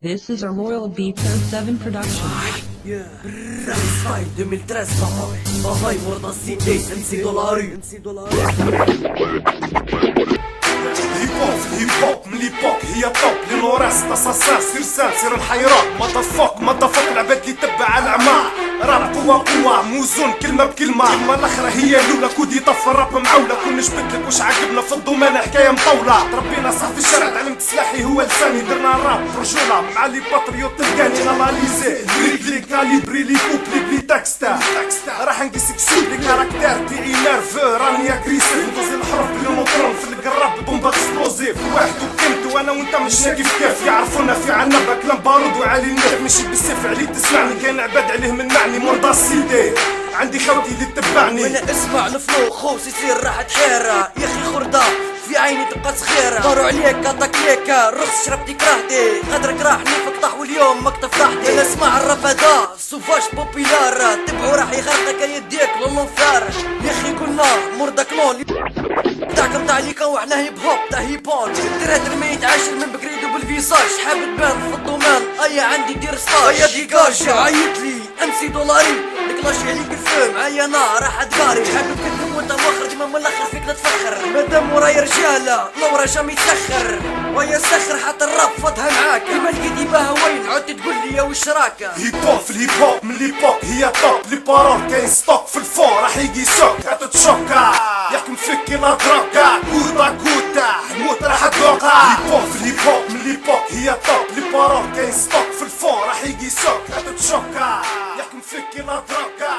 This is a Royal Beats 07 production. ستايل 2013 بابا هاي مرضى السيدي امسي دولاري هيب هوب من ليبوك هي توب لنوراس تصاصاص سرسال سير الحيران مضفوك العباد اللي تبع العمى راب قوة موزون كلمة بكلمة الاخرى هي الاولى كود يطفى الراب معولة كون نجبدلك واش عاقبنا في الضمانة حكاية مطولة تربينا صح في الشارع تعلمت سلاحي هو لساني درنا الراب رجولة مع لي باتريوت تلقاني ناليزي بريكلي كاليبري لي كوبلي بلي تاكستا راح نقيسك سوق لي كاركتير تي نيرفو راني اغريسيف ندوز الحروف بالموترون في القراب بومبا اكسبلوزيف واحد وكنت وانا وانت مشينا كيف يعرفونا في عنا كلام بارود وعالي النهب ماشي بالسيف عليه تسمعني كاين عباد عليه من معني مرضى السيدي عندي خوتي اللي تبعني وانا اسمع الفلو خوس يصير راحة حيرة يا اخي خردة في عيني تبقى صغيرة داروا عليك عطاك ليكا رخص شربتي كرهتي غدرك راح نفقطح واليوم مكتب فرحتي انا اسمع الراب هذا سوفاج بوبيلار تبعو راح يغرقك يديك للنفار يا اخي كنا مرضى كلون تاعكم تاع ليكا وحنا هيب هوب تاع هيبون درات الميت عاشر من بكري دوبل فيساج حاب تبان في الضمان ايا عندي دير ستاج ايا ديكاج عيطلي امسي دولاري نكلاش عليك الفم معايا انا راح ادغاري حابب تكذب وانت مخرج من الاخر فيك لا تفخر مادام ورايا رجاله لورا جامي يتسخر ويا سخر حتى الراب فضها معاك كيما لقيتي بها وين عدت تقول لي يا وش راكا هيب هوب في الهيب هوب من ليبوك هي توب لي بارول كاين ستوك في الفور راح يجي سوك هتتشوكا يحكم فيك كيما دروكا كوتا موت راح تذوقها هيب هوب في الهيب هوب من ليبوك هي توب لي بارول كاين ستوك في الفور راح يجي سوك هتتشوكا يحكم فيك كيما دروكا